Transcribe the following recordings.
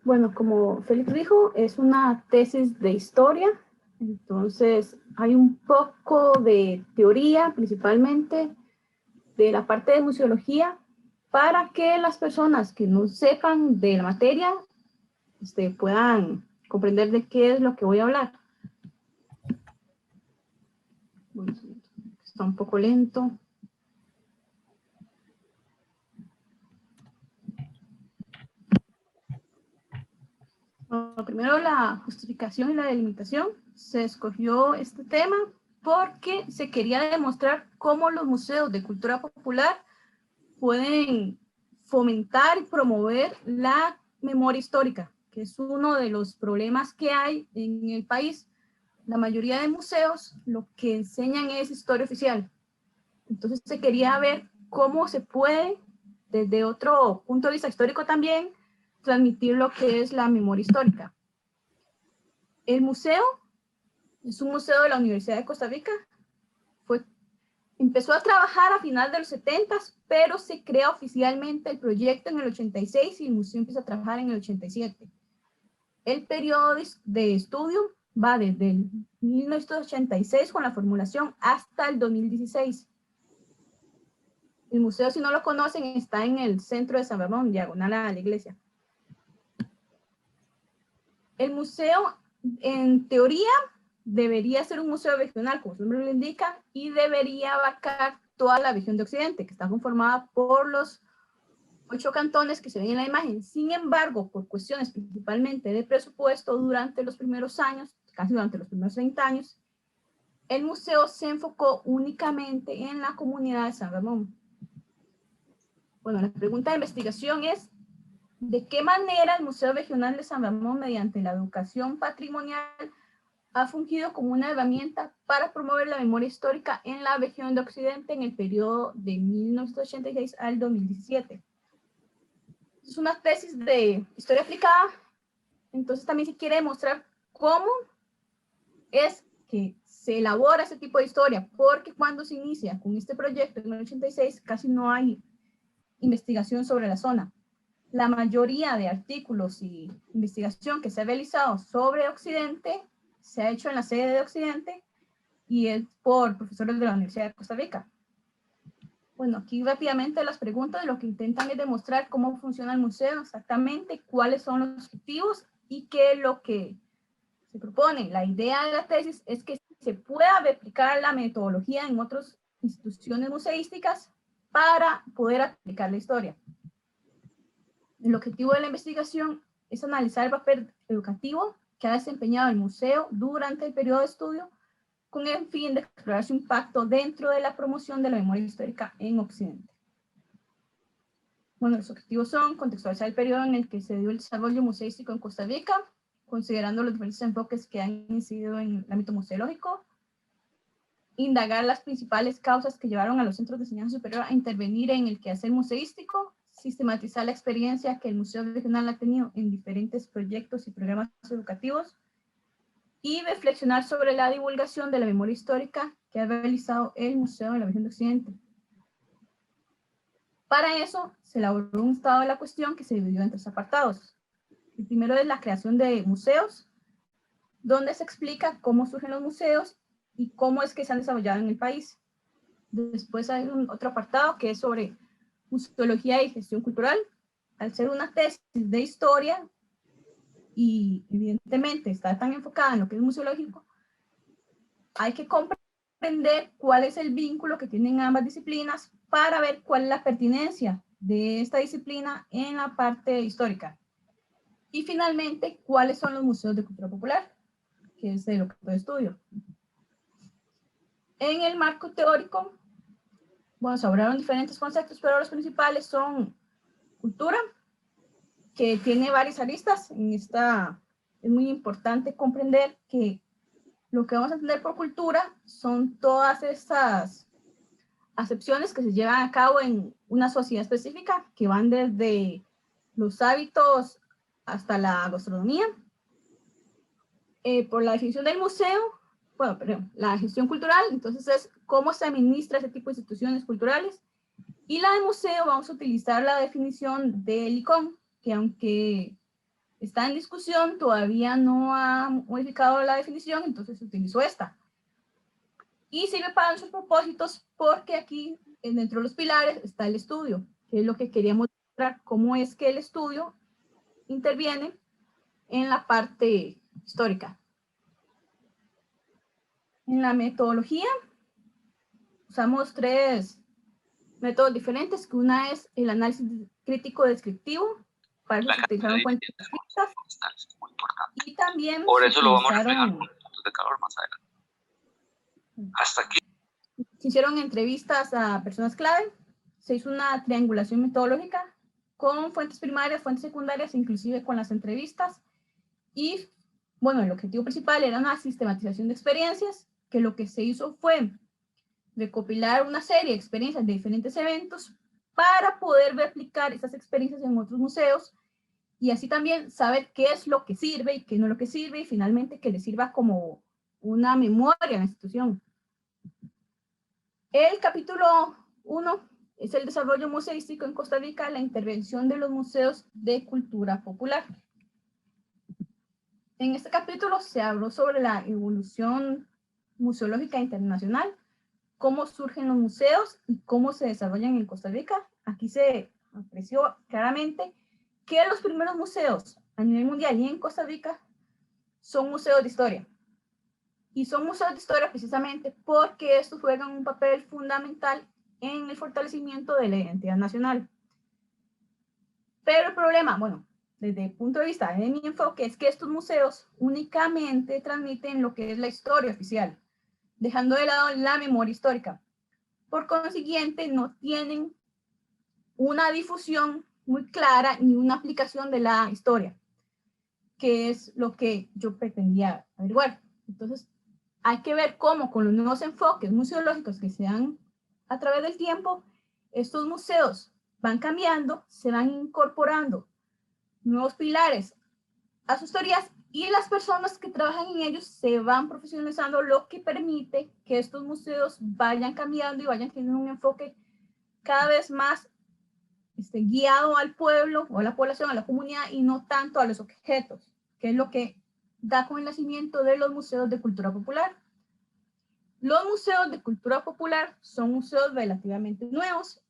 Bueno, como Félix dijo, es una tesis de historia, entonces hay un poco de teoría, principalmente de la parte de museología, para que las personas que no sepan de la materia puedan comprender de qué es lo que voy a hablar. Bueno, está un poco lento. Bueno, primero la justificación y la delimitación. Se escogió este tema porque se quería demostrar cómo los museos de cultura popular pueden fomentar y promover la memoria histórica, que es uno de los problemas que hay en el país. La mayoría de museos lo que enseñan es historia oficial. Entonces se quería ver cómo se puede, desde otro punto de vista histórico también, transmitir lo que es la memoria histórica. El museo es un museo de la Universidad de Costa Rica. Empezó a trabajar a final de los 70, pero se crea oficialmente el proyecto en el 86 y el museo empieza a trabajar en el 87. El periodo de estudio va desde el 1986 con la formulación hasta el 2016. El museo, si no lo conocen, está en el centro de San Ramón, diagonal a la iglesia. El museo, en teoría, debería ser un museo regional, como su nombre lo indica, y debería abarcar toda la región de Occidente, que está conformada por los 8 cantones que se ven en la imagen. Sin embargo, por cuestiones principalmente de presupuesto, durante los primeros años, casi durante los primeros 30 años, el museo se enfocó únicamente en la comunidad de San Ramón. Bueno, la pregunta de investigación es, ¿de qué manera el Museo Regional de San Ramón, mediante la educación patrimonial, ha fungido como una herramienta para promover la memoria histórica en la región de Occidente en el periodo de 1986 al 2017? Es una tesis de historia aplicada, entonces también se quiere demostrar cómo es que se elabora ese tipo de historia, porque cuando se inicia con este proyecto en el 86 casi no hay investigación sobre la zona. La mayoría de artículos y investigación que se ha realizado sobre Occidente se ha hecho en la sede de Occidente y es por profesores de la Universidad de Costa Rica. Bueno, aquí rápidamente las preguntas de lo que intentan es demostrar cómo funciona el museo exactamente, cuáles son los objetivos y qué es lo que se propone. La idea de la tesis es que se pueda replicar la metodología en otras instituciones museísticas para poder aplicar la historia. El objetivo de la investigación es analizar el papel educativo que ha desempeñado el museo durante el periodo de estudio con el fin de explorar su impacto dentro de la promoción de la memoria histórica en Occidente. Bueno, los objetivos son contextualizar el periodo en el que se dio el desarrollo museístico en Costa Rica, considerando los diferentes enfoques que han incidido en el ámbito museológico, indagar las principales causas que llevaron a los centros de enseñanza superior a intervenir en el quehacer museístico, sistematizar la experiencia que el Museo Regional ha tenido en diferentes proyectos y programas educativos, y reflexionar sobre la divulgación de la memoria histórica que ha realizado el Museo de la Región de Occidente. Para eso, se elaboró un estado de la cuestión que se dividió en 3 apartados. El primero es la creación de museos, donde se explica cómo surgen los museos y cómo es que se han desarrollado en el país. Después hay otro apartado que es sobre museología y gestión cultural. Al ser una tesis de historia y evidentemente está tan enfocada en lo que es museológico, hay que comprender cuál es el vínculo que tienen ambas disciplinas para ver cuál es la pertinencia de esta disciplina en la parte histórica. Y finalmente, cuáles son los museos de cultura popular, que es el objeto de estudio. En el marco teórico, bueno, se abordaron diferentes conceptos, pero los principales son cultura, que tiene varias aristas. En esta es muy importante comprender que lo que vamos a entender por cultura son todas estas acepciones que se llevan a cabo en una sociedad específica, que van desde los hábitos hasta la gastronomía. Por la definición del museo, bueno, perdón, la gestión cultural, entonces es cómo se administra ese tipo de instituciones culturales. Y la de museo vamos a utilizar la definición del ICOM, que aunque está en discusión, todavía no ha modificado la definición, entonces se utilizó esta. Y sirve para nuestros propósitos porque aquí, dentro de los pilares, está el estudio, que es lo que queríamos mostrar, cómo es que el estudio interviene en la parte histórica. En la metodología, usamos 3 métodos diferentes, que una es el análisis crítico descriptivo, para eso se utilizaron fuentes escritas, y también por eso lo vamos a reflejar con con puntos de calor más adelante. Hasta aquí. Se hicieron entrevistas a personas clave, se hizo una triangulación metodológica con fuentes primarias, fuentes secundarias, inclusive con las entrevistas, y bueno, el objetivo principal era una sistematización de experiencias, que lo que se hizo fue recopilar una serie de experiencias de diferentes eventos para poder replicar esas experiencias en otros museos y así también saber qué es lo que sirve y qué no es lo que sirve y finalmente que le sirva como una memoria en la institución. El capítulo 1 es el desarrollo museístico en Costa Rica, la intervención de los museos de cultura popular. En este capítulo se habló sobre la evolución museológica internacional, cómo surgen los museos y cómo se desarrollan en Costa Rica. Aquí se apreció claramente que los primeros museos a nivel mundial y en Costa Rica son museos de historia. Y son museos de historia precisamente porque estos juegan un papel fundamental en el fortalecimiento de la identidad nacional. Pero el problema, bueno, desde el punto de vista de mi enfoque, es que estos museos únicamente transmiten lo que es la historia oficial, dejando de lado la memoria histórica. Por consiguiente, no tienen una difusión muy clara ni una aplicación de la historia, que es lo que yo pretendía averiguar. Entonces, hay que ver cómo con los nuevos enfoques museológicos que se dan a través del tiempo, estos museos van cambiando, se van incorporando nuevos pilares a sus teorías y las personas que trabajan en ellos se van profesionalizando, lo que permite que estos museos vayan cambiando y vayan teniendo un enfoque cada vez más guiado al pueblo o a la población, a la comunidad y no tanto a los objetos, que es lo que da con el nacimiento de los museos de cultura popular. Los museos de cultura popular son museos relativamente nuevos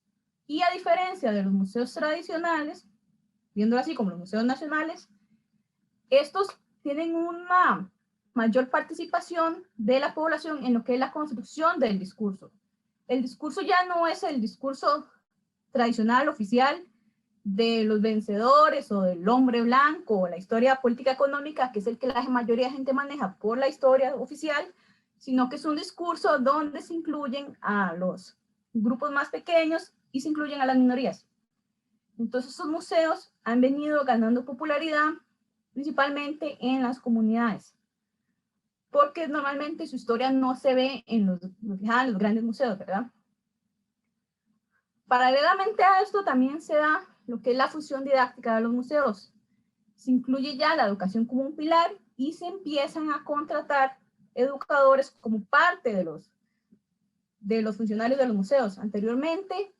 y a diferencia de los museos tradicionales, viéndolo así como los museos nacionales, estos tienen una mayor participación de la población en lo que es la construcción del discurso. El discurso ya no es el discurso tradicional, oficial, de los vencedores o del hombre blanco o la historia política económica, que es el que la mayoría de gente maneja por la historia oficial, sino que es un discurso donde se incluyen a los grupos más pequeños y se incluyen a las minorías. Entonces, estos museos han venido ganando popularidad principalmente en las comunidades, porque normalmente su historia no se ve en los grandes museos, ¿verdad? Paralelamente a esto también se da lo que es la fusión didáctica de los museos. Se incluye ya la educación como un pilar y se empiezan a contratar educadores como parte de los funcionarios de los museos. Anteriormente,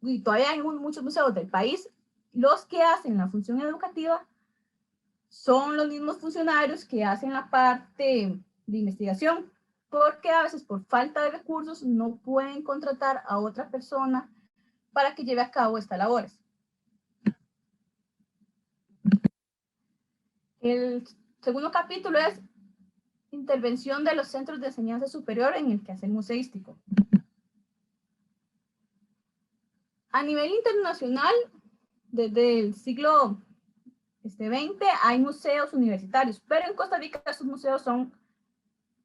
y todavía hay muchos museos del país, los que hacen la función educativa son los mismos funcionarios que hacen la parte de investigación, porque a veces por falta de recursos no pueden contratar a otra persona para que lleve a cabo estas labores. El segundo capítulo es intervención de los centros de enseñanza superior en el quehacer museístico. A nivel internacional, desde el siglo XX hay museos universitarios, pero en Costa Rica estos museos son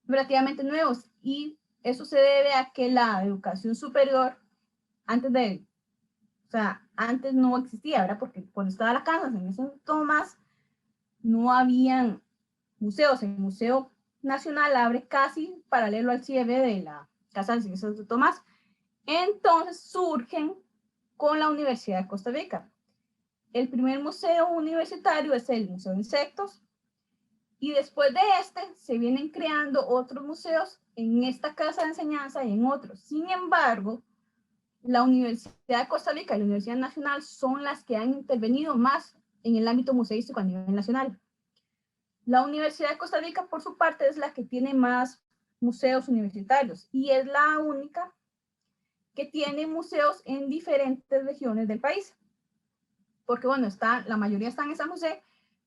relativamente nuevos y eso se debe a que la educación superior antes no existía, ¿verdad? Porque cuando estaba la Kansas en ese Tomás no habían museos. El Museo Nacional abre casi paralelo al cierre de la Casa de Ciencias de Tomás. Entonces surgen con la Universidad de Costa Rica. El primer museo universitario es el Museo de Insectos y después de este se vienen creando otros museos en esta casa de enseñanza y en otros. Sin embargo, la Universidad de Costa Rica y la Universidad Nacional son las que han intervenido más en el ámbito museístico a nivel nacional. La Universidad de Costa Rica, por su parte, es la que tiene más museos universitarios y es la única que tiene museos en diferentes regiones del país. Porque, bueno, la mayoría están en San José,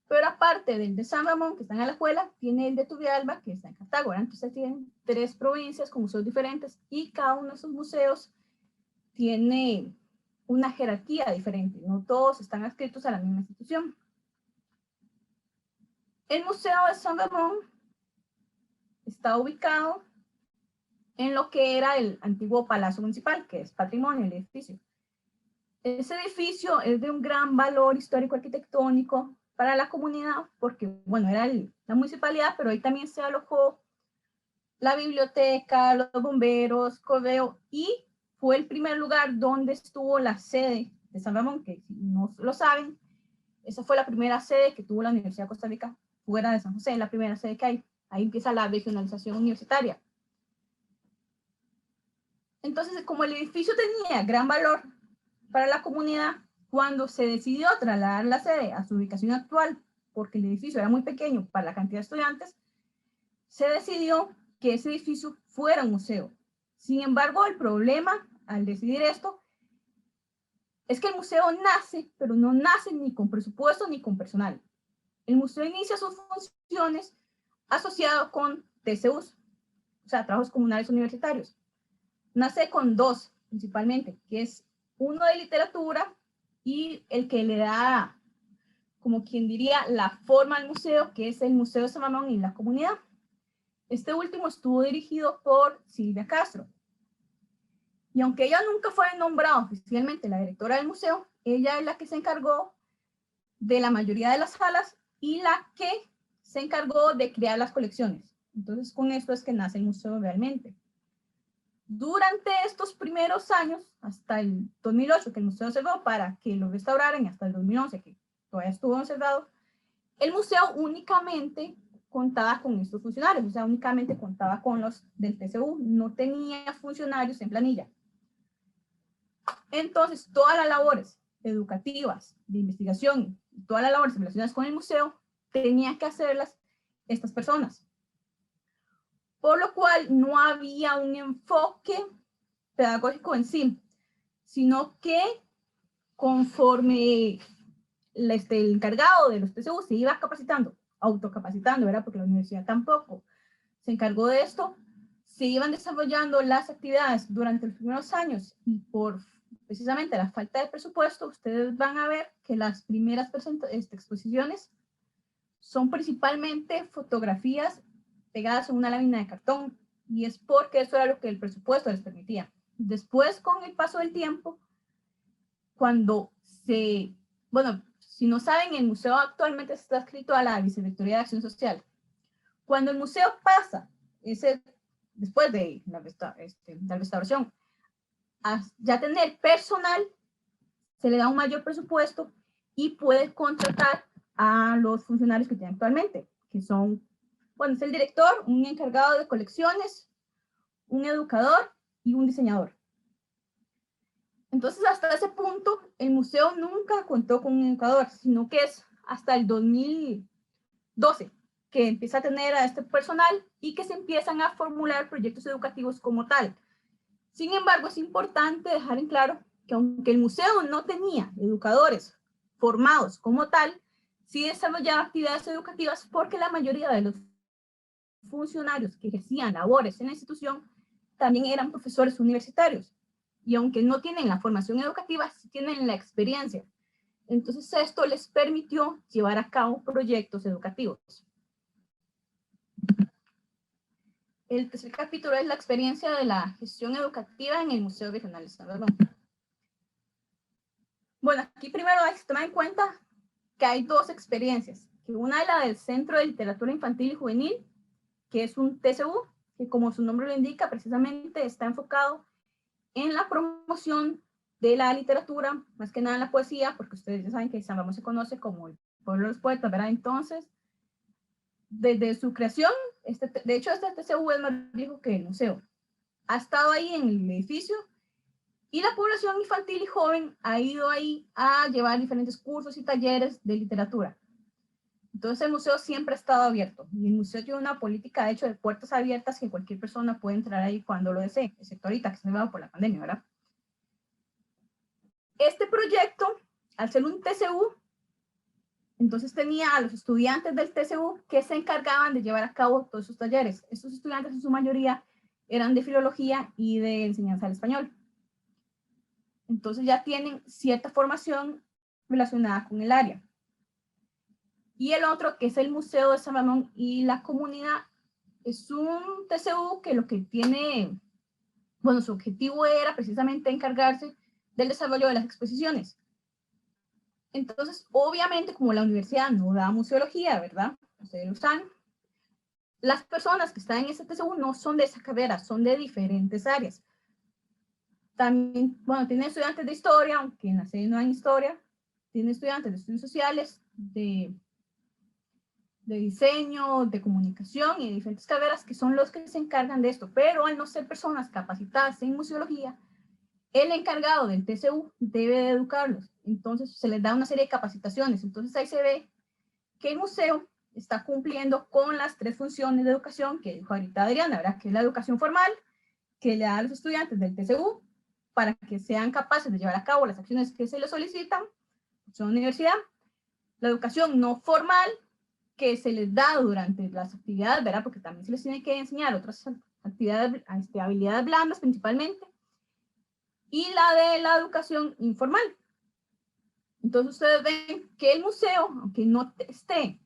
pero aparte del de San Ramón, que está en Alajuela, tiene el de Turrialba, que está en Cartago, ¿verdad? Entonces tienen 3 provincias con museos diferentes y cada uno de esos museos tiene una jerarquía diferente. No todos están adscritos a la misma institución. El Museo de San Ramón está ubicado en lo que era el antiguo Palacio Municipal, que es patrimonio del edificio. Ese edificio es de un gran valor histórico arquitectónico para la comunidad, porque, bueno, era la municipalidad, pero ahí también se alojó la biblioteca, los bomberos, correo, y fue el primer lugar donde estuvo la sede de San Ramón, que si no lo saben, esa fue la primera sede que tuvo la Universidad de Costa Rica fuera de San José, la primera sede que hay. Ahí empieza la regionalización universitaria. Entonces, como el edificio tenía gran valor para la comunidad, cuando se decidió trasladar la sede a su ubicación actual, porque el edificio era muy pequeño para la cantidad de estudiantes, se decidió que ese edificio fuera un museo. Sin embargo, el problema al decidir esto es que el museo nace, pero no nace ni con presupuesto ni con personal. El museo inicia sus funciones asociado con TCUs, o sea, trabajos comunales universitarios. Nace con 2 principalmente, que es uno de literatura y el que le da, como quien diría, la forma al museo, que es el Museo de San Ramón y la comunidad. Este último estuvo dirigido por Silvia Castro. Y aunque ella nunca fue nombrada oficialmente la directora del museo, ella es la que se encargó de la mayoría de las salas y la que se encargó de crear las colecciones. Entonces, con esto es que nace el museo realmente. Durante estos primeros años, hasta el 2008, que el museo cerró para que lo restauraran, y hasta el 2011, que todavía estuvo cerrado, el museo únicamente contaba con estos funcionarios, o sea, únicamente contaba con los del TCU, no tenía funcionarios en planilla. Entonces, todas las labores educativas, de investigación, todas las labores relacionadas con el museo, tenían que hacerlas estas personas. Por lo cual no había un enfoque pedagógico en sí, sino que conforme el encargado de los TCU se iba capacitando, autocapacitando, ¿verdad? Porque la universidad tampoco se encargó de esto, se iban desarrollando las actividades durante los primeros años y por precisamente la falta de presupuesto, ustedes van a ver que las primeras exposiciones son principalmente fotografías pegadas en una lámina de cartón, y es porque eso era lo que el presupuesto les permitía. Después, con el paso del tiempo, cuando bueno, si no saben, el museo actualmente está adscrito a la Vicerrectoría de Acción Social. Cuando el museo pasa, después de la restauración, a ya tener personal, se le da un mayor presupuesto y puede contratar a los funcionarios que tiene actualmente, que son, bueno, es el director, un encargado de colecciones, un educador y un diseñador. Entonces, hasta ese punto, el museo nunca contó con un educador, sino que es hasta el 2012 que empieza a tener a este personal y que se empiezan a formular proyectos educativos como tal. Sin embargo, es importante dejar en claro que aunque el museo no tenía educadores formados como tal, sí desarrollaba actividades educativas porque la mayoría de los funcionarios que ejercían labores en la institución también eran profesores universitarios. Y aunque no tienen la formación educativa, sí tienen la experiencia. Entonces esto les permitió llevar a cabo proyectos educativos. El tercer capítulo es la experiencia de la gestión educativa en el Museo Regional de San Ramón. Bueno, aquí primero hay que tomar en cuenta que hay 2 experiencias. Que una es la del Centro de Literatura Infantil y Juvenil, que es un TCU, que como su nombre lo indica, precisamente está enfocado en la promoción de la literatura, más que nada en la poesía, porque ustedes ya saben que San Ramón se conoce como el pueblo de los poetas, ¿verdad? Entonces, desde su creación, de hecho este TCU es más viejo que el museo. Ha estado ahí en el edificio Y la población infantil y joven ha ido ahí a llevar diferentes cursos y talleres de literatura. Entonces el museo siempre ha estado abierto y el museo tiene una política, de hecho, de puertas abiertas que cualquier persona puede entrar ahí cuando lo desee, excepto ahorita que se va por la pandemia, ¿verdad? Este proyecto, al ser un TCU, entonces tenía a los estudiantes del TCU que se encargaban de llevar a cabo todos esos talleres. Estos estudiantes en su mayoría eran de filología y de enseñanza del español. Entonces ya tienen cierta formación relacionada con el área. Y el otro, que es el Museo de San Ramón y la Comunidad, es un TCU que lo que tiene, bueno, su objetivo era precisamente encargarse del desarrollo de las exposiciones. Entonces, obviamente, como la universidad no da museología, ¿verdad? Ustedes lo saben. Las personas que están en ese TCU no son de esa carrera, son de diferentes áreas. También, bueno, tienen estudiantes de historia, aunque en la sede no hay historia. Tienen estudiantes de estudios sociales, de diseño, de comunicación y de diferentes carreras que son los que se encargan de esto. Pero al no ser personas capacitadas en museología, el encargado del TCU debe de educarlos. Entonces se les da una serie de capacitaciones. Entonces ahí se ve que el museo está cumpliendo con las 3 funciones de educación que dijo ahorita Adriana, ¿verdad? Que es la educación formal, que le da a los estudiantes del TCU para que sean capaces de llevar a cabo las acciones que se les solicitan, son universidad. La educación no formal, que se les da durante las actividades, ¿verdad? Porque también se les tiene que enseñar otras actividades, habilidades blandas principalmente. Y la de la educación informal. Entonces ustedes ven que el museo, aunque no esté,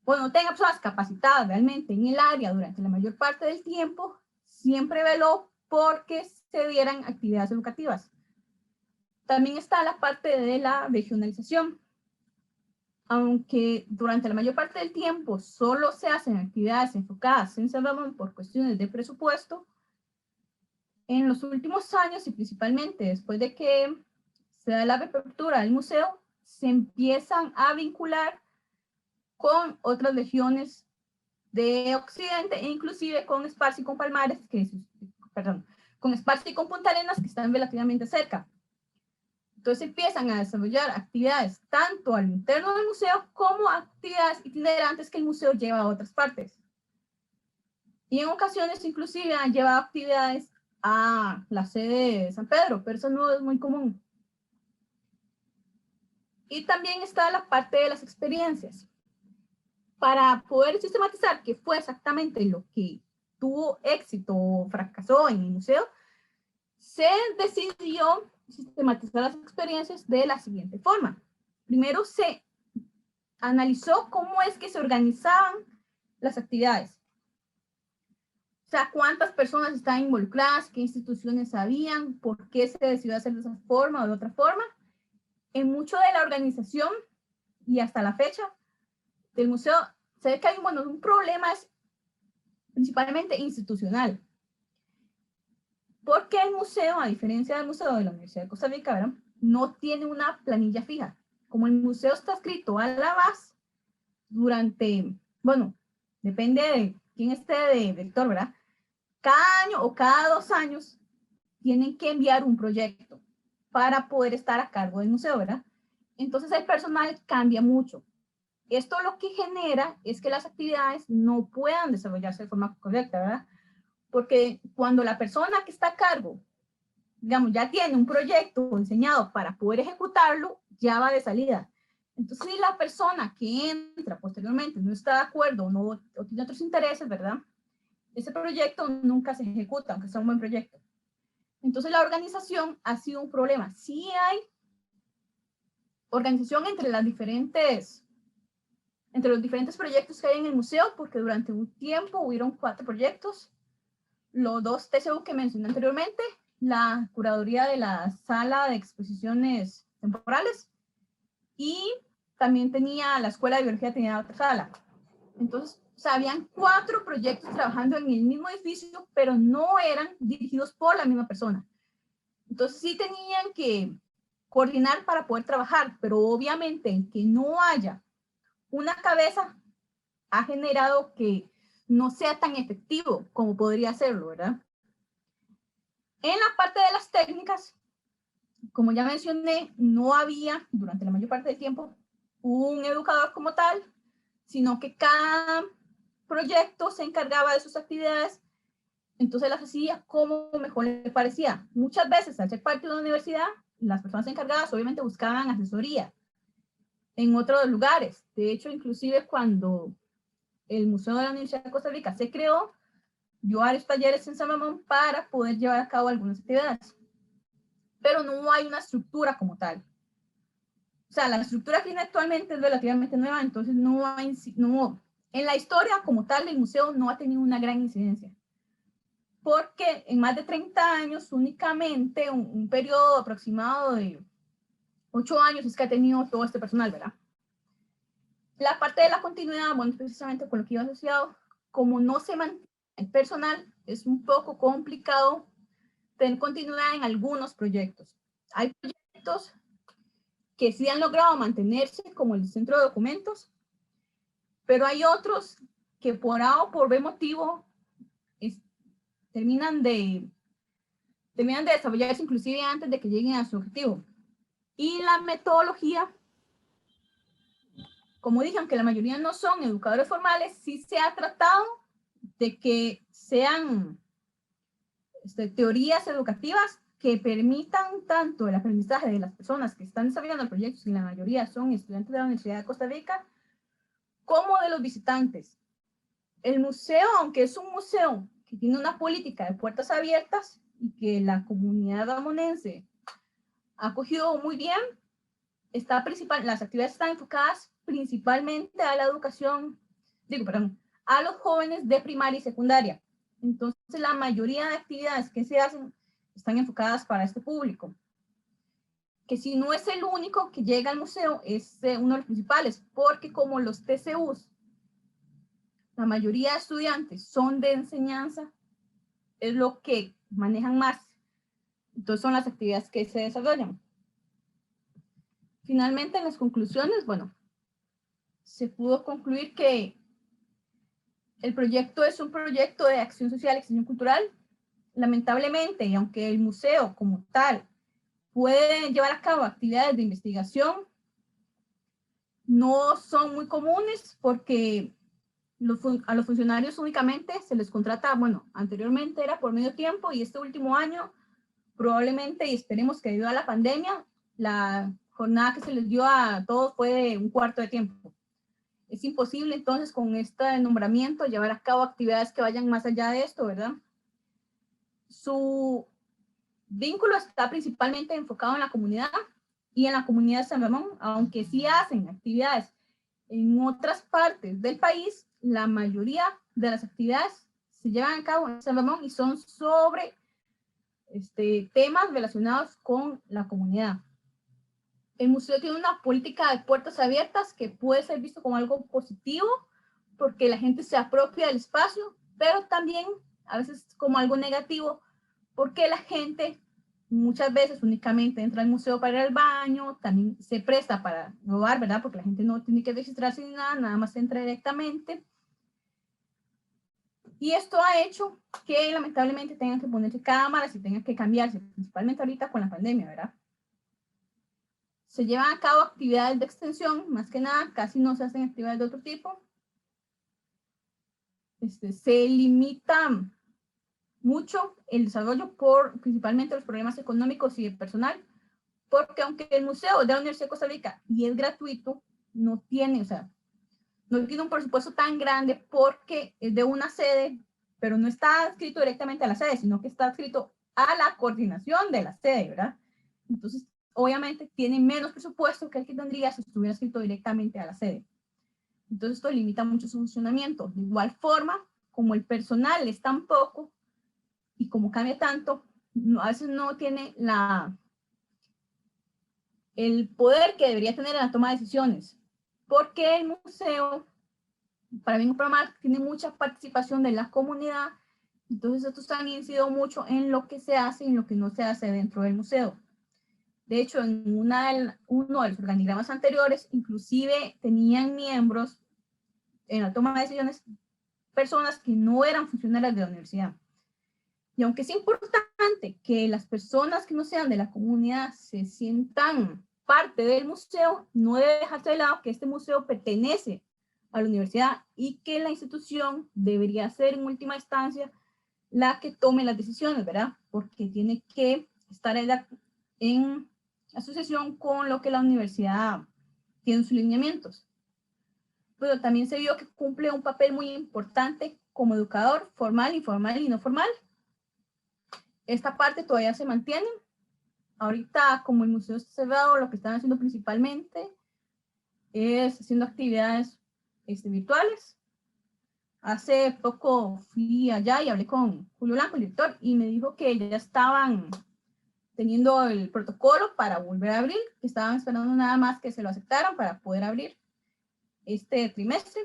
bueno, no tenga personas capacitadas realmente en el área durante la mayor parte del tiempo, siempre veló porque se dieran actividades educativas. También está la parte de la regionalización. Aunque durante la mayor parte del tiempo solo se hacen actividades enfocadas en San Ramón por cuestiones de presupuesto, en los últimos años y principalmente después de que se da la reapertura del museo, se empiezan a vincular con otras regiones de Occidente e inclusive con Esparza y con Palmares, con Esparza y con Punta Arenas que están relativamente cerca. Entonces empiezan a desarrollar actividades tanto al interno del museo como actividades itinerantes que el museo lleva a otras partes. Y en ocasiones inclusive han llevado actividades a la sede de San Pedro, pero eso no es muy común. Y también está la parte de las experiencias. Para poder sistematizar qué fue exactamente lo que tuvo éxito o fracasó en el museo, se decidió sistematizar las experiencias de la siguiente forma. Primero se analizó cómo es que se organizaban las actividades. O sea, cuántas personas estaban involucradas, qué instituciones habían, por qué se decidió hacer de esa forma o de otra forma. En mucho de la organización y hasta la fecha del museo, se ve que hay un problema principalmente institucional. Porque el museo, a diferencia del Museo de la Universidad de Costa Rica, ¿verdad?, no tiene una planilla fija. Como el museo está escrito a la base, durante, bueno, depende de quién esté de director, ¿verdad? Cada año o cada 2 años tienen que enviar un proyecto para poder estar a cargo del museo, ¿verdad? Entonces el personal cambia mucho. Esto lo que genera es que las actividades no puedan desarrollarse de forma correcta, ¿verdad? Porque cuando la persona que está a cargo, digamos, ya tiene un proyecto diseñado para poder ejecutarlo, ya va de salida. Entonces, si la persona que entra posteriormente no está de acuerdo o tiene otros intereses, ¿verdad?, ese proyecto nunca se ejecuta, aunque sea un buen proyecto. Entonces, la organización ha sido un problema. Sí hay organización entre los diferentes proyectos que hay en el museo, porque durante un tiempo hubieron 4 proyectos. Los 2 TCU que mencioné anteriormente, la curaduría de la sala de exposiciones temporales y también tenía la escuela de biología, tenía otra sala. Entonces, o sea, habían 4 proyectos trabajando en el mismo edificio, pero no eran dirigidos por la misma persona. Entonces sí tenían que coordinar para poder trabajar, pero obviamente en que no haya una cabeza ha generado que no sea tan efectivo como podría serlo, ¿verdad? En la parte de las técnicas, como ya mencioné, no había durante la mayor parte del tiempo un educador como tal, sino que cada proyecto se encargaba de sus actividades, entonces las hacía como mejor le parecía. Muchas veces, al ser parte de la universidad, las personas encargadas obviamente buscaban asesoría en otros lugares. De hecho, inclusive cuando el Museo de la Universidad de Costa Rica se creó, dio varios talleres en San Ramón para poder llevar a cabo algunas actividades. Pero no hay una estructura como tal. O sea, la estructura que tiene actualmente es relativamente nueva, entonces en la historia como tal del museo no ha tenido una gran incidencia. Porque en más de 30 años, únicamente un periodo aproximado de 8 años es que ha tenido todo este personal, ¿verdad? La parte de la continuidad, bueno, precisamente con lo que iba asociado, como no se mantiene el personal, es un poco complicado tener continuidad en algunos proyectos. Hay proyectos que sí han logrado mantenerse, como el centro de documentos, pero hay otros que por A o por B motivo terminan de desarrollarse inclusive antes de que lleguen a su objetivo. Y la metodología, como dije, aunque la mayoría no son educadores formales, sí se ha tratado de que sean teorías educativas que permitan tanto el aprendizaje de las personas que están desarrollando el proyecto, y la mayoría son estudiantes de la Universidad de Costa Rica, como de los visitantes. El museo, aunque es un museo que tiene una política de puertas abiertas y que la comunidad ramonense ha acogido muy bien, las actividades están enfocadas principalmente a la educación, a los jóvenes de primaria y secundaria. Entonces, la mayoría de actividades que se hacen están enfocadas para este público. Que si no es el único que llega al museo, es uno de los principales, porque como los TCUs, la mayoría de estudiantes son de enseñanza, es lo que manejan más. Entonces, son las actividades que se desarrollan. Finalmente, en las conclusiones, bueno, se pudo concluir que el proyecto es un proyecto de acción social y extensión cultural. Lamentablemente, y aunque el museo como tal puede llevar a cabo actividades de investigación, no son muy comunes porque a los funcionarios únicamente se les contrata, bueno, anteriormente era por medio tiempo y este último año probablemente, y esperemos que debido a la pandemia, la jornada que se les dio a todos fue de un cuarto de tiempo. Es imposible entonces con este nombramiento llevar a cabo actividades que vayan más allá de esto, ¿verdad? Su vínculo está principalmente enfocado en la comunidad y en la comunidad de San Ramón, aunque sí hacen actividades en otras partes del país, la mayoría de las actividades se llevan a cabo en San Ramón y son sobre temas relacionados con la comunidad. El museo tiene una política de puertas abiertas que puede ser visto como algo positivo porque la gente se apropia del espacio, pero también a veces como algo negativo porque la gente muchas veces únicamente entra al museo para ir al baño, también se presta para robar, ¿verdad? Porque la gente no tiene que registrarse ni nada, nada más entra directamente. Y esto ha hecho que lamentablemente tengan que ponerse cámaras y tengan que cambiarse, principalmente ahorita con la pandemia, ¿verdad? Se llevan a cabo actividades de extensión, más que nada, casi no se hacen actividades de otro tipo. Se limita mucho el desarrollo por principalmente los problemas económicos y de personal, porque aunque el museo de la Universidad de Costa Rica y es gratuito, no tiene un presupuesto tan grande porque es de una sede, pero no está adscrito directamente a la sede, sino que está adscrito a la coordinación de la sede, ¿verdad? Entonces, obviamente, tiene menos presupuesto que el que tendría si estuviera adscrito directamente a la sede. Entonces, esto limita mucho su funcionamiento. De igual forma, como el personal es tan poco y como cambia tanto, a veces no tiene el poder que debería tener en la toma de decisiones, porque el museo, para bien o para mal, tiene mucha participación de la comunidad, entonces estos han incidido mucho en lo que se hace y en lo que no se hace dentro del museo. De hecho, en uno de los organigramas anteriores, inclusive tenían miembros en la toma de decisiones, personas que no eran funcionarias de la universidad. Y aunque es importante que las personas que no sean de la comunidad se sientan parte del museo, no debe dejarse de lado que este museo pertenece a la universidad y que la institución debería ser en última instancia la que tome las decisiones, ¿verdad? Porque tiene que estar en asociación con lo que la universidad tiene en sus lineamientos. Pero también se vio que cumple un papel muy importante como educador formal, informal y no formal. Esta parte todavía se mantiene. Ahorita, como el museo está cerrado, lo que están haciendo principalmente es haciendo actividades virtuales. Hace poco fui allá y hablé con Julio Blanco, el director, y me dijo que ya estaban teniendo el protocolo para volver a abrir, que estaban esperando nada más que se lo aceptaran para poder abrir este trimestre.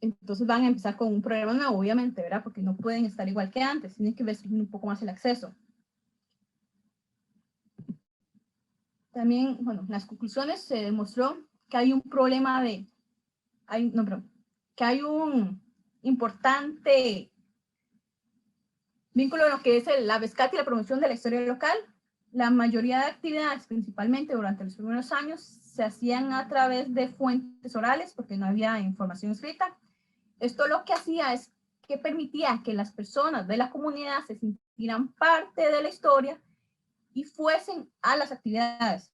Entonces van a empezar con un programa nuevo, obviamente, ¿verdad? Porque no pueden estar igual que antes, tienen que restringir un poco más el acceso. También, bueno, en las conclusiones se demostró que hay un problema de, que hay un importante vínculo en lo que es la rescate y la promoción de la historia local. La mayoría de actividades, principalmente durante los primeros años, se hacían a través de fuentes orales porque no había información escrita. Esto lo que hacía es que permitía que las personas de la comunidad se sintieran parte de la historia y fuesen a las actividades.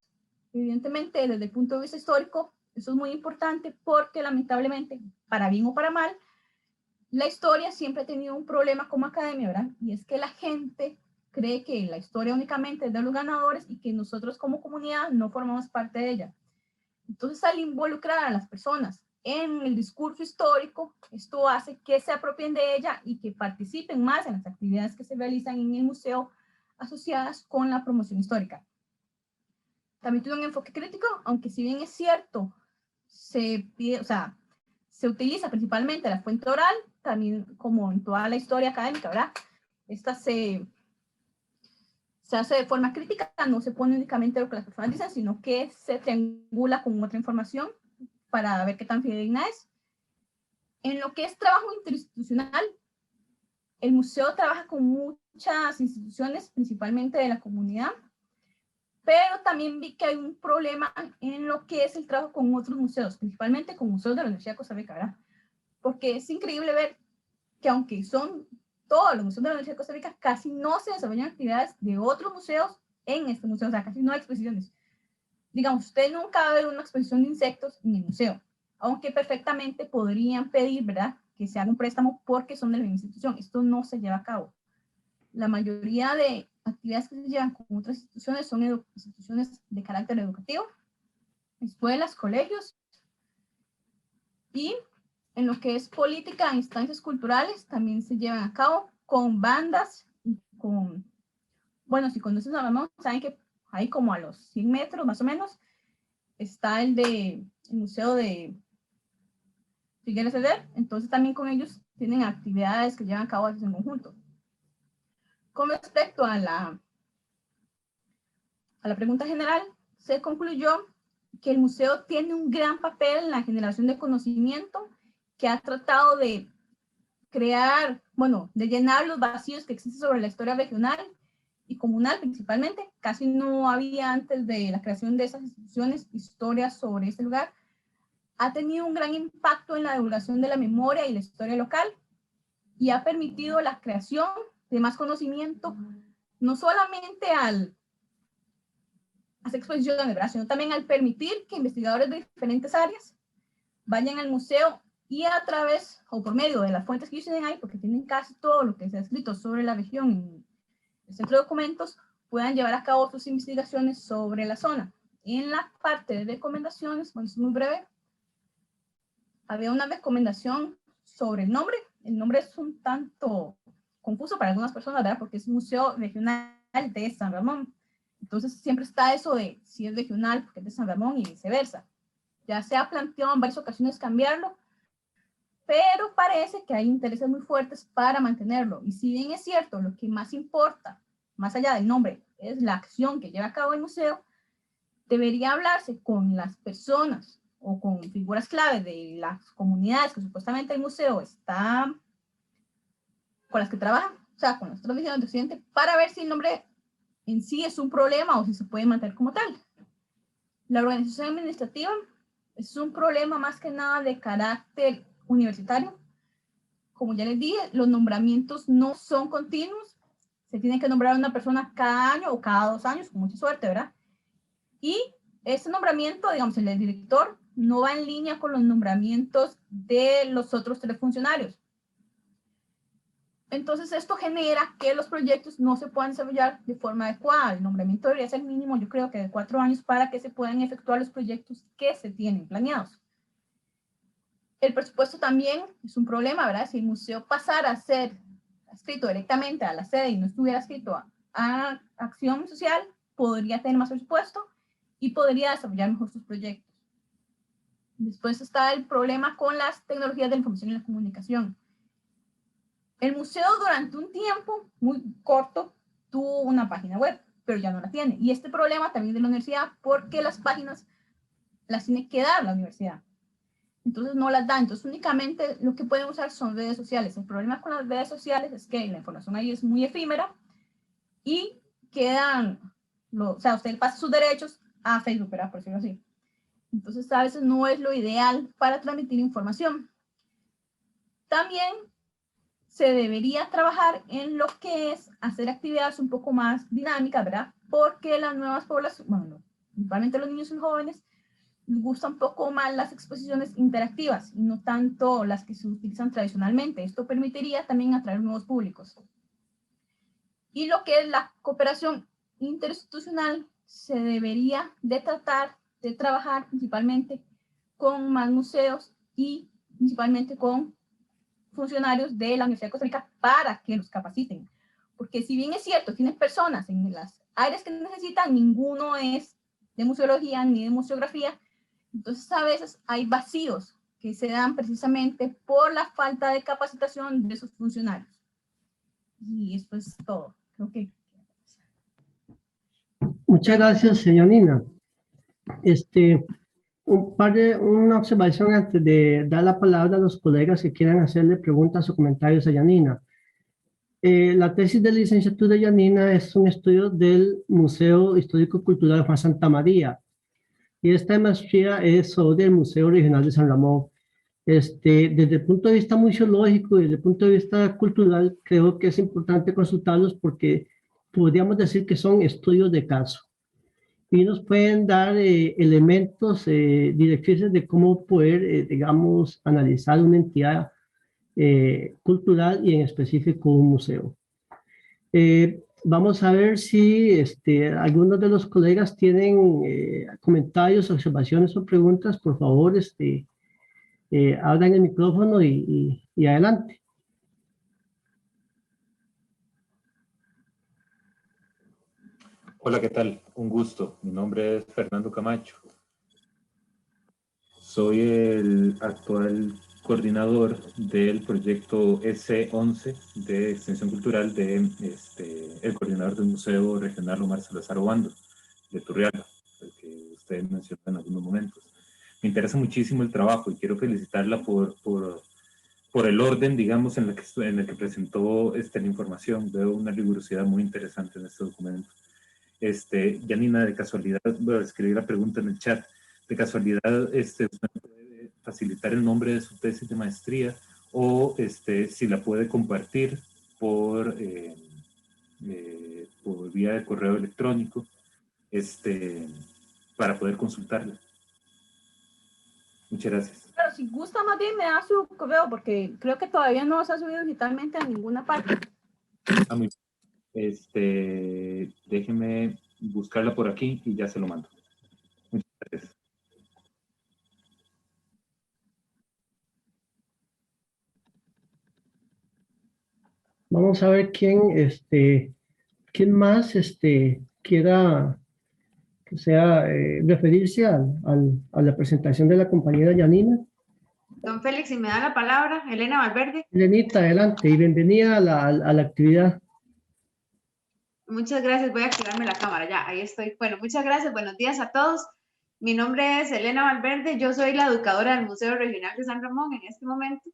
Evidentemente, desde el punto de vista histórico, eso es muy importante porque lamentablemente, para bien o para mal, la historia siempre ha tenido un problema como academia, ¿verdad? Y es que la gente cree que la historia únicamente es de los ganadores y que nosotros como comunidad no formamos parte de ella. Entonces, al involucrar a las personas en el discurso histórico, esto hace que se apropien de ella y que participen más en las actividades que se realizan en el museo asociadas con la promoción histórica. También tiene un enfoque crítico, aunque si bien es cierto, se utiliza principalmente la fuente oral, también como en toda la historia académica, ¿verdad? Esta se hace de forma crítica, no se pone únicamente lo que las personas dicen, sino que se triangula con otra información para ver qué tan fidedigna es. En lo que es trabajo interinstitucional, el museo trabaja con muchas instituciones, principalmente de la comunidad, pero también vi que hay un problema en lo que es el trabajo con otros museos, principalmente con museos de la Universidad de Costa Rica, ¿verdad? Porque es increíble ver que aunque son todos los museos de la Universidad de Costa Rica, casi no se desarrollan actividades de otros museos en este museo, o sea, casi no hay exposiciones. Digamos, usted nunca va a ver una exposición de insectos en el museo, aunque perfectamente podrían pedir, ¿verdad?, que se haga un préstamo porque son de la misma institución. Esto no se lleva a cabo. La mayoría de actividades que se llevan con otras instituciones son instituciones de carácter educativo, escuelas, colegios, y en lo que es política, instancias culturales también se llevan a cabo con bandas y con, bueno, si conocen a Ramón, saben que ahí como a los 100 metros más o menos está el Museo de Figueres Ceder, entonces también con ellos tienen actividades que llevan a cabo en conjunto. Con respecto a la pregunta general, se concluyó que el museo tiene un gran papel en la generación de conocimiento, que ha tratado de crear, bueno, de llenar los vacíos que existen sobre la historia regional y comunal principalmente. Casi no había antes de la creación de esas instituciones historias sobre este lugar. Ha tenido un gran impacto en la divulgación de la memoria y la historia local y ha permitido la creación de más conocimiento, no solamente al hacer exposiciones, ¿verdad?, sino también al permitir que investigadores de diferentes áreas vayan al museo y a través o por medio de las fuentes que ellos tienen ahí, porque tienen casi todo lo que se ha escrito sobre la región en el centro de documentos, puedan llevar a cabo sus investigaciones sobre la zona. En la parte de recomendaciones, bueno, es muy breve, había una recomendación sobre el nombre. El nombre es un tanto confuso para algunas personas, ¿verdad?, porque es Museo Regional de San Ramón. Entonces siempre está eso de si es regional porque es de San Ramón y viceversa. Ya se ha planteado en varias ocasiones cambiarlo, pero parece que hay intereses muy fuertes para mantenerlo. Y si bien es cierto, lo que más importa, más allá del nombre, es la acción que lleva a cabo el museo, debería hablarse con las personas o con figuras clave de las comunidades que supuestamente el museo está, con las que trabaja, sea, con las otras visiones de Occidente, para ver si el nombre en sí es un problema o si se puede mantener como tal. La organización administrativa es un problema más que nada de carácter universitario. Como ya les dije, los nombramientos no son continuos. Se tiene que nombrar a una persona cada año o cada 2 años, con mucha suerte, ¿verdad? Y ese nombramiento, digamos, el del director, no va en línea con los nombramientos de los otros 3 funcionarios. Entonces, esto genera que los proyectos no se puedan desarrollar de forma adecuada. El nombramiento debería ser mínimo, yo creo que de 4 años, para que se puedan efectuar los proyectos que se tienen planeados. El presupuesto también es un problema, ¿verdad? Si el museo pasara a ser adscrito directamente a la sede y no estuviera adscrito a acción social, podría tener más presupuesto y podría desarrollar mejor sus proyectos. Después está el problema con las tecnologías de la información y la comunicación. El museo durante un tiempo muy corto tuvo una página web, pero ya no la tiene. Y este problema también de la universidad, porque las páginas las tiene que dar la universidad. Entonces no las da. Entonces únicamente lo que pueden usar son redes sociales. El problema con las redes sociales es que la información ahí es muy efímera y quedan, o sea, usted pasa sus derechos a Facebook, ¿verdad? Por decirlo así. Entonces a veces no es lo ideal para transmitir información. También se debería trabajar en lo que es hacer actividades un poco más dinámicas, ¿verdad? Porque las nuevas poblaciones, bueno, principalmente los niños y jóvenes, les gustan un poco más las exposiciones interactivas y no tanto las que se utilizan tradicionalmente. Esto permitiría también atraer nuevos públicos. Y lo que es la cooperación interinstitucional, se debería de tratar de trabajar principalmente con más museos y principalmente con funcionarios de la Universidad de Costa Rica para que los capaciten. Porque si bien es cierto, tienen personas en las áreas que necesitan, ninguno es de museología ni de museografía. Entonces a veces hay vacíos que se dan precisamente por la falta de capacitación de sus funcionarios. Y esto es todo. Creo que... Muchas gracias, señora Nina. Una observación antes de dar la palabra a los colegas que quieran hacerle preguntas o comentarios a Yanina. La tesis de licenciatura de Yanina es un estudio del Museo Histórico Cultural Juan Santamaría, y esta maestría es sobre el Museo Regional de San Ramón. Desde el punto de vista museológico y desde el punto de vista cultural, creo que es importante consultarlos porque podríamos decir que son estudios de caso y nos pueden dar elementos, directrices de cómo poder, digamos, analizar una entidad cultural y en específico un museo. Vamos a ver si algunos de los colegas tienen comentarios, observaciones o preguntas. Por favor, abran el micrófono y adelante. Hola, ¿qué tal? Un gusto. Mi nombre es Fernando Camacho. Soy el actual coordinador del proyecto S11 de Extensión Cultural el coordinador del Museo Regional Omar Salazar Obando de Turrialba, el que usted mencionó en algunos momentos. Me interesa muchísimo el trabajo y quiero felicitarla por el orden, digamos, en el que presentó la información. Veo una rigurosidad muy interesante en este documento. Yanina, de casualidad, voy a escribir la pregunta en el chat. De casualidad, ¿usted me puede facilitar el nombre de su tesis de maestría o si la puede compartir por vía de correo electrónico para poder consultarla? Muchas gracias. Pero si gusta, más bien me da su correo porque creo que todavía no se ha subido digitalmente a ninguna parte. Ah, muy bien. Déjeme buscarla por aquí y ya se lo mando. Muchas gracias. Vamos a ver quién más quiera que sea referirse a la presentación de la compañera Yanina. Don Félix, si me da la palabra, Elena Valverde. Elenita, adelante y bienvenida a la actividad. Muchas gracias, voy a activarme la cámara, ya, ahí estoy. Bueno, muchas gracias, buenos días a todos. Mi nombre es Elena Valverde, yo soy la educadora del Museo Regional de San Ramón en este momento.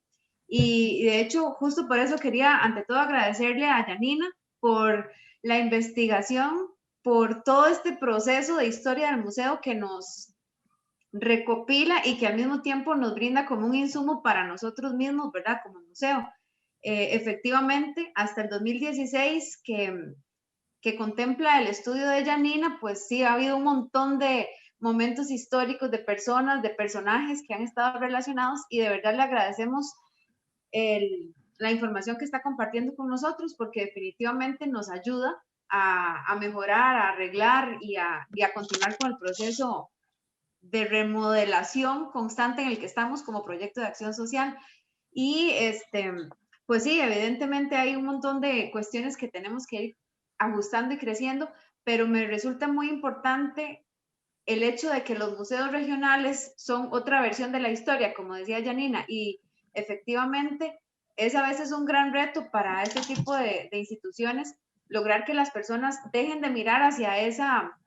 Y de hecho, justo por eso quería, ante todo, agradecerle a Janina por la investigación, por todo este proceso de historia del museo que nos recopila y que al mismo tiempo nos brinda como un insumo para nosotros mismos, ¿verdad? Como museo. Efectivamente, hasta el 2016 que contempla el estudio de Janina, pues sí, ha habido un montón de momentos históricos, de personas, de personajes que han estado relacionados y de verdad le agradecemos la información que está compartiendo con nosotros porque definitivamente nos ayuda a mejorar, a arreglar y a continuar con el proceso de remodelación constante en el que estamos como proyecto de acción social. Y pues sí, evidentemente hay un montón de cuestiones que tenemos que ir ajustando y creciendo, pero me resulta muy importante el hecho de que los museos regionales son otra versión de la historia, como decía Janina, y efectivamente es a veces un gran reto para este tipo de instituciones lograr que las personas dejen de mirar hacia esa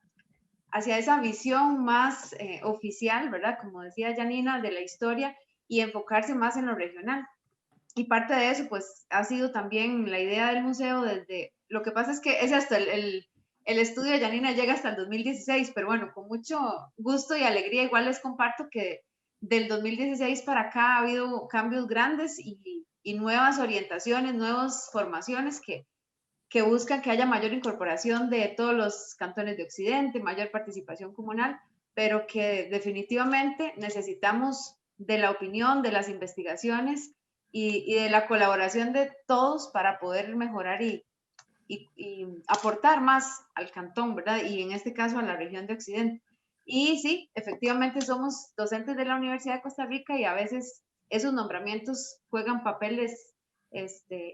visión más oficial, ¿verdad? Como decía Janina, de la historia y enfocarse más en lo regional. Y parte de eso, pues, ha sido también la idea del museo desde, lo que pasa es que es hasta el estudio de Janina llega hasta el 2016, pero bueno, con mucho gusto y alegría igual les comparto que del 2016 para acá ha habido cambios grandes y nuevas orientaciones, nuevas formaciones que buscan que haya mayor incorporación de todos los cantones de Occidente, mayor participación comunal, pero que definitivamente necesitamos de la opinión, de las investigaciones y de la colaboración de todos para poder mejorar y aportar más al cantón, ¿verdad? Y en este caso a la región de Occidente. Y sí, efectivamente somos docentes de la Universidad de Costa Rica y a veces esos nombramientos juegan papeles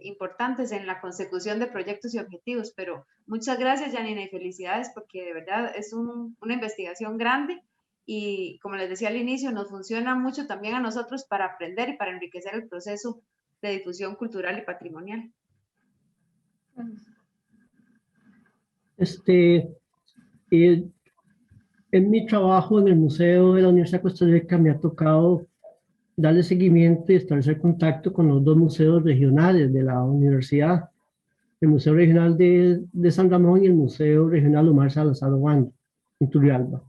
importantes en la consecución de proyectos y objetivos, pero muchas gracias, Janina, y felicidades porque de verdad es una investigación grande y como les decía al inicio, nos funciona mucho también a nosotros para aprender y para enriquecer el proceso de difusión cultural y patrimonial. En mi trabajo en el Museo de la Universidad de Costa Rica me ha tocado darle seguimiento y establecer contacto con los dos museos regionales de la universidad, el Museo Regional de San Ramón y el Museo Regional Omar Salazar Obando, en Turrialba.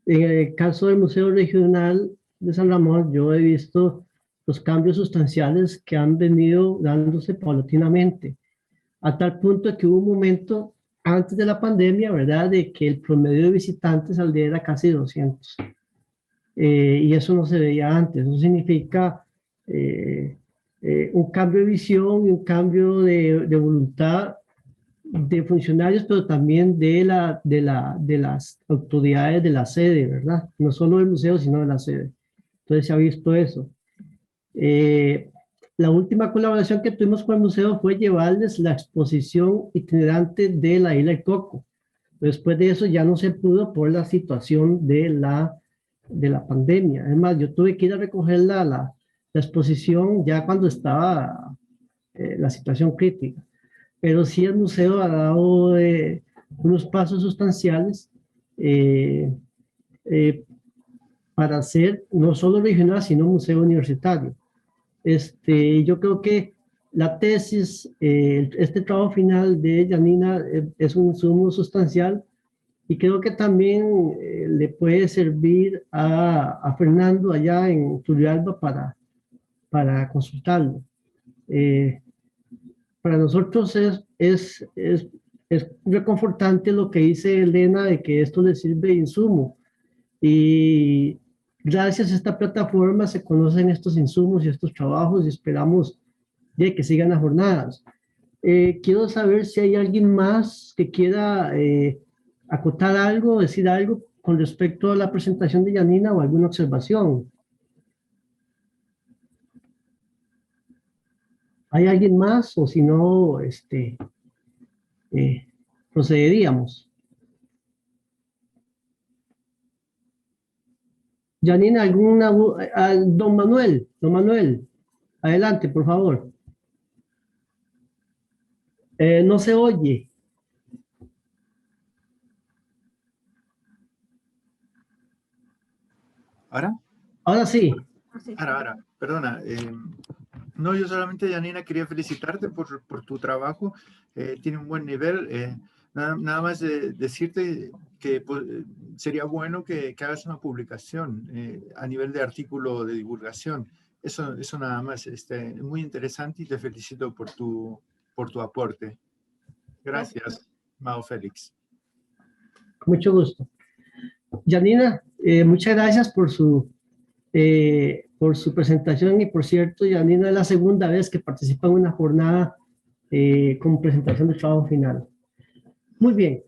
En el caso del Museo Regional de San Ramón, yo he visto los cambios sustanciales que han venido dándose paulatinamente, a tal punto que hubo un momento antes de la pandemia, ¿verdad?, de que el promedio de visitantes al día era casi 200. Y eso no se veía antes. Eso significa un cambio de visión y un cambio de voluntad de funcionarios, pero también de las autoridades de la sede, ¿verdad? No solo del museo, sino de la sede. Entonces se ha visto eso. La última colaboración que tuvimos con el museo fue llevarles la exposición itinerante de la isla del Coco. Después de eso ya no se pudo por la situación de la pandemia. Además, yo tuve que ir a recoger la exposición ya cuando estaba la situación crítica. Pero sí el museo ha dado unos pasos sustanciales para ser no solo regional, sino museo universitario. Yo creo que la tesis, este trabajo final de Janina es un insumo sustancial y creo que también le puede servir a Fernando allá en Turrialba para consultarlo. Para nosotros es reconfortante lo que dice Elena de que esto le sirve de insumo y gracias a esta plataforma se conocen estos insumos y estos trabajos y esperamos que sigan las jornadas. Quiero saber si hay alguien más que quiera acotar algo, decir algo con respecto a la presentación de Janina o alguna observación. ¿Hay alguien más o si no, procederíamos? Janina, don Manuel, adelante, por favor. No se oye. ¿Ahora? Ahora sí. Ahora, perdona. No, yo solamente, Janina, quería felicitarte por tu trabajo. Tiene un buen nivel. Nada más decirte que pues, sería bueno que hagas una publicación a nivel de artículo de divulgación. Eso nada más. Muy interesante y te felicito por tu aporte. Gracias, Mao Félix. Mucho gusto. Janina, muchas gracias por su presentación y por cierto, Janina es la segunda vez que participa en una jornada con presentación de trabajo final. Muy bien,